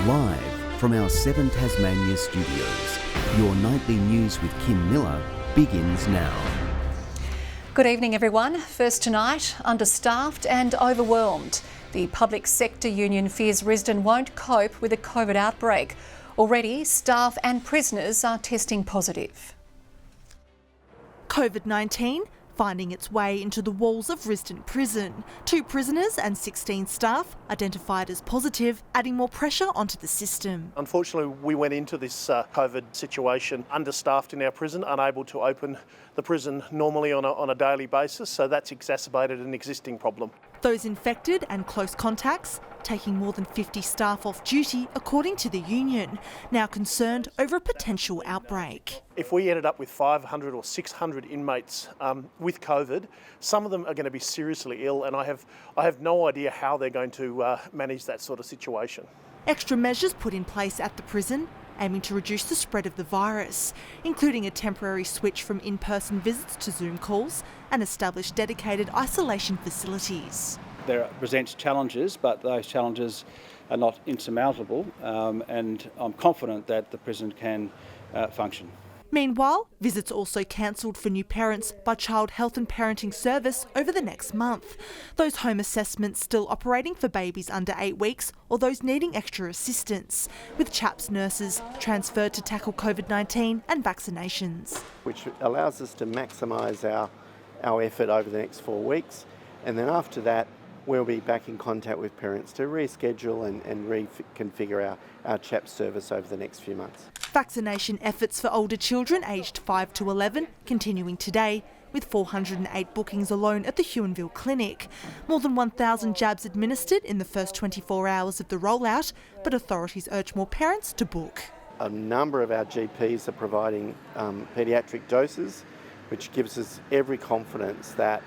Live from our 7 Tasmania studios, your nightly news with Kim Miller begins now. Good evening, everyone. First tonight, understaffed and overwhelmed. The public sector union fears Risdon won't cope with a COVID outbreak. Already, staff and prisoners are testing positive. COVID-19 finding its way into the walls of Risdon Prison. 2 prisoners and 16 staff identified as positive, adding more pressure onto the system. Unfortunately, we went into this COVID situation understaffed in our prison, unable to open the prison normally on a daily basis, so that's exacerbated an existing problem. Those infected and close contacts taking more than 50 staff off duty, according to the union, now concerned over a potential outbreak. If we ended up with 500 or 600 inmates with COVID, some of them are going to be seriously ill, and I have no idea how they're going to manage that sort of situation. Extra measures put in place at the prison, aiming to reduce the spread of the virus, including a temporary switch from in-person visits to Zoom calls and establish dedicated isolation facilities. There presents challenges, but those challenges are not insurmountable, and I'm confident that the prison can function. Meanwhile, visits also cancelled for new parents by Child Health and Parenting Service over the next month. Those home assessments still operating for babies under 8 weeks or those needing extra assistance, with CHAPS nurses transferred to tackle COVID-19 and vaccinations. Which allows us to maximise our effort over the next 4 weeks, and then after that we'll be back in contact with parents to reschedule and reconfigure our CHAPS service over the next few months. Vaccination efforts for older children aged 5 to 11 continuing today, with 408 bookings alone at the Huonville Clinic. More than 1,000 jabs administered in the first 24 hours of the rollout, but authorities urge more parents to book. A number of our GPs are providing paediatric doses, which gives us every confidence that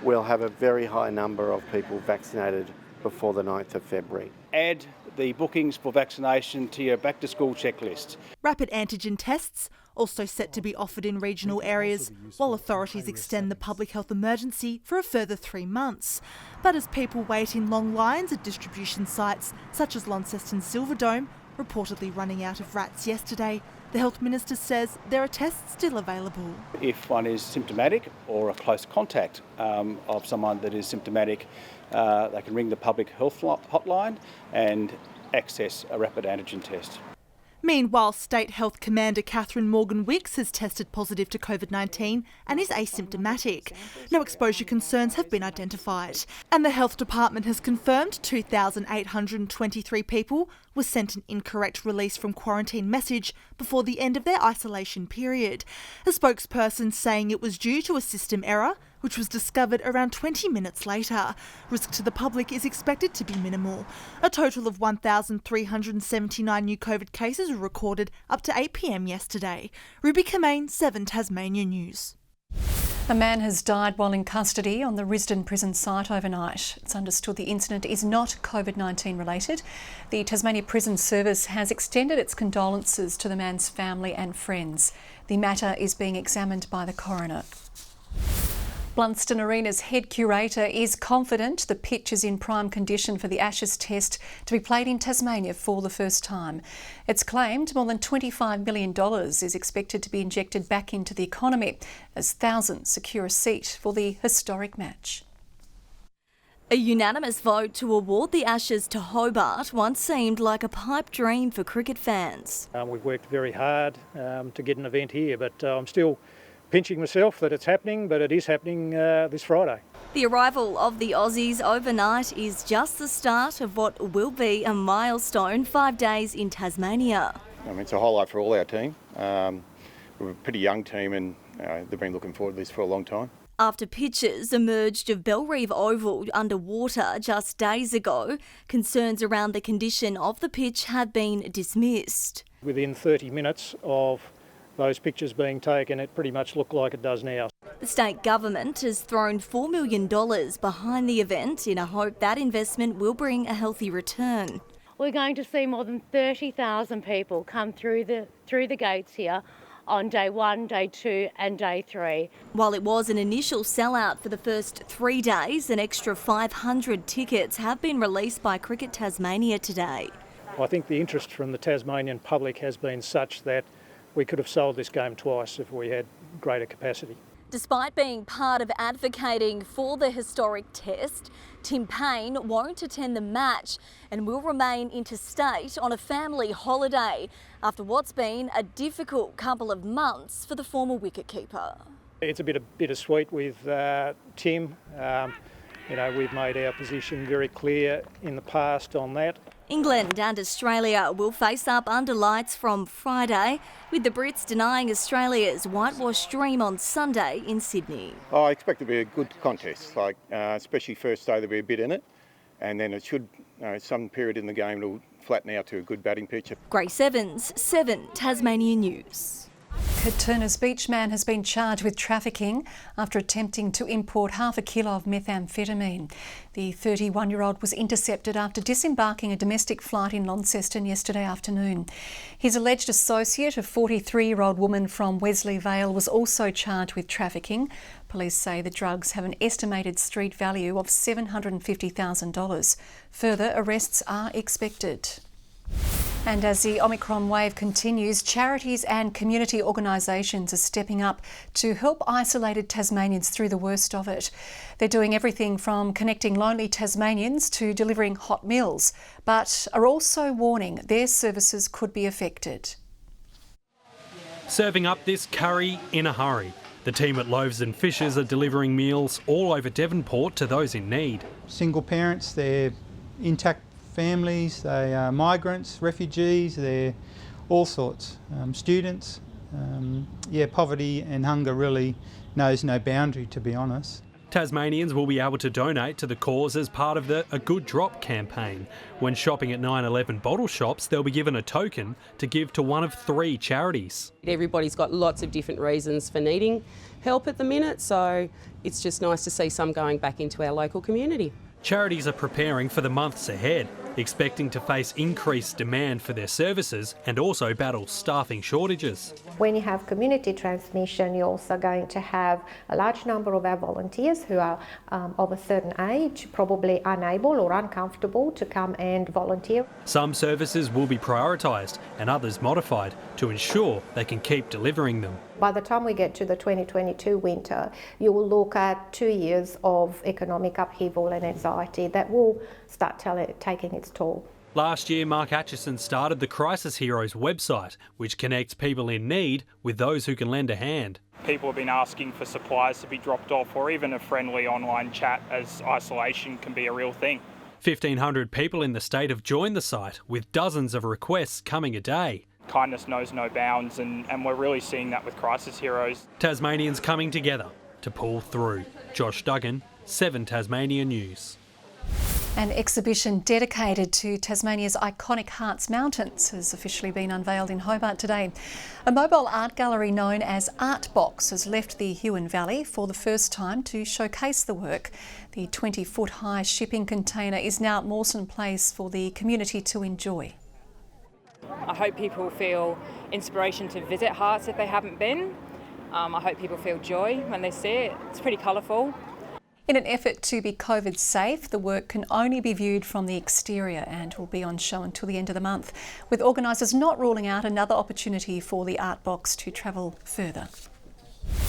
we'll have a very high number of people vaccinated before the 9th of February. Add the bookings for vaccination to your back-to-school checklist. Rapid antigen tests also set to be offered in regional areas, while authorities extend the public health emergency for a further 3 months. But as people wait in long lines at distribution sites such as Launceston Silverdome, reportedly running out of rats yesterday, the Health Minister says there are tests still available. If one is symptomatic or a close contact of someone that is symptomatic, they can ring the public health hotline and access a rapid antigen test. Meanwhile, State Health Commander Catherine Morgan-Wicks has tested positive to COVID-19 and is asymptomatic. No exposure concerns have been identified. And the Health Department has confirmed 2,823 people were sent an incorrect release from quarantine message before the end of their isolation period. A spokesperson saying it was due to a system error, which was discovered around 20 minutes later. Risk to the public is expected to be minimal. A total of 1,379 new COVID cases were recorded up to 8 p.m. yesterday. Ruby Kamane, 7 Tasmania News. A man has died while in custody on the Risdon prison site overnight. It's understood the incident is not COVID-19 related. The Tasmania Prison Service has extended its condolences to the man's family and friends. The matter is being examined by the coroner. Blunston Arena's head curator is confident the pitch is in prime condition for the Ashes Test to be played in Tasmania for the first time. It's claimed more than $25 million is expected to be injected back into the economy as thousands secure a seat for the historic match. A unanimous vote to award the Ashes to Hobart once seemed like a pipe dream for cricket fans. We've worked very hard to get an event here, but I'm still pinching myself that it's happening, but it is happening this Friday. The arrival of the Aussies overnight is just the start of what will be a milestone 5 days in Tasmania. It's a highlight for all our team. We're a pretty young team and they've been looking forward to this for a long time. After pictures emerged of Bellreeve Oval underwater just days ago, concerns around the condition of the pitch have been dismissed. Within 30 minutes of those pictures being taken, it pretty much looked like it does now. The state government has thrown $4 million behind the event in a hope that investment will bring a healthy return. We're going to see more than 30,000 people come through the gates here on day 1, day 2 and day 3. While it was an initial sellout for the first 3 days, an extra 500 tickets have been released by Cricket Tasmania today. I think the interest from the Tasmanian public has been such that we could have sold this game twice if we had greater capacity. Despite being part of advocating for the historic test, Tim Payne won't attend the match and will remain interstate on a family holiday after what's been a difficult couple of months for the former wicketkeeper. It's a bit bittersweet with Tim. We've made our position very clear in the past on that. England and Australia will face up under lights from Friday, with the Brits denying Australia's whitewash dream on Sunday in Sydney. I expect it to be a good contest, especially first day there'll be a bit in it, and then it should, some period in the game, it'll flatten out to a good batting pitch. Grace Evans, 7 Tasmania News. Turner's Beach man has been charged with trafficking after attempting to import half a kilo of methamphetamine. The 31-year-old was intercepted after disembarking a domestic flight in Launceston yesterday afternoon. His alleged associate, a 43-year-old woman from Wesley Vale, was also charged with trafficking. Police say the drugs have an estimated street value of $750,000. Further arrests are expected. And as the Omicron wave continues, charities and community organisations are stepping up to help isolated Tasmanians through the worst of it. They're doing everything from connecting lonely Tasmanians to delivering hot meals, but are also warning their services could be affected. Serving up this curry in a hurry. The team at Loaves and Fishes are delivering meals all over Devonport to those in need. Single parents, they're intact families, they are migrants, refugees, they're all sorts, students. Poverty and hunger really knows no boundary, to be honest. Tasmanians will be able to donate to the cause as part of the A Good Drop campaign. When shopping at 911 bottle shops, they'll be given a token to give to one of 3 charities. Everybody's got lots of different reasons for needing help at the minute, so it's just nice to see some going back into our local community. Charities are preparing for the months ahead, expecting to face increased demand for their services and also battle staffing shortages. When you have community transmission, you're also going to have a large number of our volunteers who are of a certain age, probably unable or uncomfortable to come and volunteer. Some services will be prioritised and others modified to ensure they can keep delivering them. By the time we get to the 2022 winter, you will look at 2 years of economic upheaval and anxiety that will start taking its toll. Last year, Mark Atchison started the Crisis Heroes website, which connects people in need with those who can lend a hand. People have been asking for supplies to be dropped off or even a friendly online chat, as isolation can be a real thing. 1,500 people in the state have joined the site, with dozens of requests coming a day. Kindness knows no bounds, and we're really seeing that with Crisis Heroes. Tasmanians coming together to pull through. Josh Duggan, 7 Tasmania News. An exhibition dedicated to Tasmania's iconic Harts Mountains has officially been unveiled in Hobart today. A mobile art gallery known as Artbox has left the Huon Valley for the first time to showcase the work. The 20-foot high shipping container is now at Mawson Place for the community to enjoy. I hope people feel inspiration to visit Harts if they haven't been. I hope people feel joy when they see it. It's pretty colourful. In an effort to be COVID safe, the work can only be viewed from the exterior and will be on show until the end of the month, with organisers not ruling out another opportunity for the Artbox to travel further.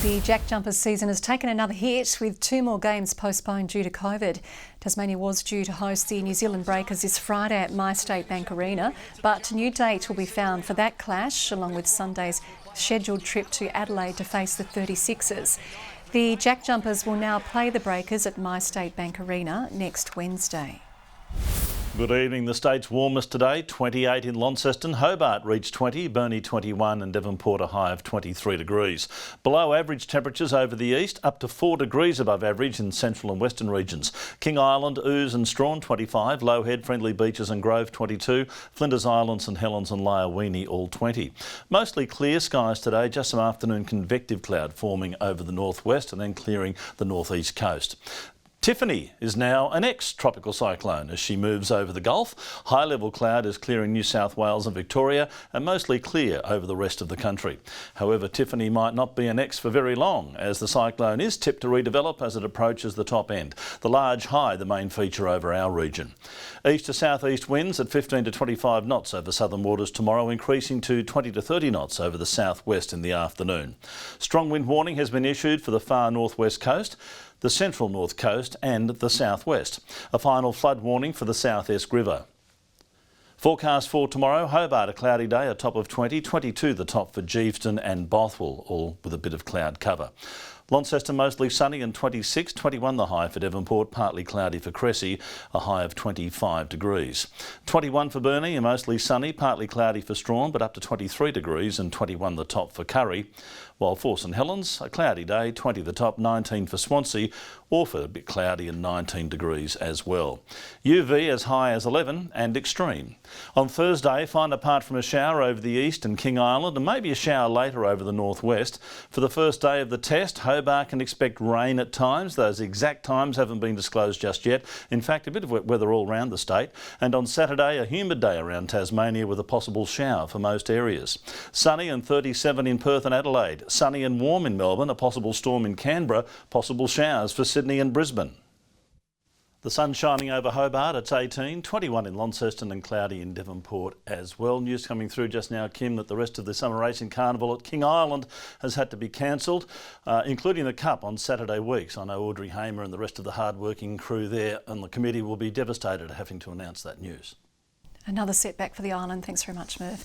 The Jack Jumpers season has taken another hit, with 2 more games postponed due to COVID. Tasmania was due to host the New Zealand Breakers this Friday at MyState Bank Arena, but a new date will be found for that clash, along with Sunday's scheduled trip to Adelaide to face the 36ers. The Jack Jumpers will now play the Breakers at MyState Bank Arena next Wednesday. Good evening. The state's warmest today, 28 in Launceston. Hobart reached 20, Burnie 21 and Devonport a high of 23 degrees. Below average temperatures over the east, up to 4 degrees above average in central and western regions. King Island, Ouse and Strawn 25, Lowhead, Friendly Beaches and Grove 22, Flinders Island, St Helens and Lyowini all 20. Mostly clear skies today, just some afternoon convective cloud forming over the northwest and then clearing the northeast coast. Tiffany is now an ex-tropical cyclone as she moves over the Gulf. High-level cloud is clearing New South Wales and Victoria and mostly clear over the rest of the country. However, Tiffany might not be an ex for very long as the cyclone is tipped to redevelop as it approaches the top end. The large high, the main feature over our region. East to south-east winds at 15 to 25 knots over southern waters tomorrow, increasing to 20 to 30 knots over the southwest in the afternoon. Strong wind warning has been issued for the far northwest coast, the central north coast and the southwest. A final flood warning for the South Esk River. Forecast for tomorrow, Hobart a cloudy day, a top of 20, 22 the top for Geeveston and Bothwell, all with a bit of cloud cover. Launceston mostly sunny and 26, 21 the high for Devonport, partly cloudy for Cressy, a high of 25 degrees. 21 for Burnie, mostly sunny, partly cloudy for Strawn, but up to 23 degrees and 21 the top for Curry. While for St Helens, a cloudy day, 20 the top, 19 for Swansea, Orford a bit cloudy and 19 degrees as well. UV as high as 11 and extreme. On Thursday, find apart from a shower over the east and King Island and maybe a shower later over the northwest. For the first day of the test, Hobart can expect rain at times. Those exact times haven't been disclosed just yet. In fact, a bit of wet weather all around the state. And on Saturday, a humid day around Tasmania with a possible shower for most areas. Sunny and 37 in Perth and Adelaide. Sunny and warm in Melbourne, a possible storm in Canberra, possible showers for Sydney and Brisbane. The sun shining over Hobart, it's 18, 21 in Launceston and cloudy in Devonport as well. News coming through just now, Kim, that the rest of the summer racing carnival at King Island has had to be cancelled, including the Cup on Saturday weeks. I know Audrey Hamer and the rest of the hard-working crew there on the committee will be devastated having to announce that news. Another setback for the island. Thanks very much, Murph.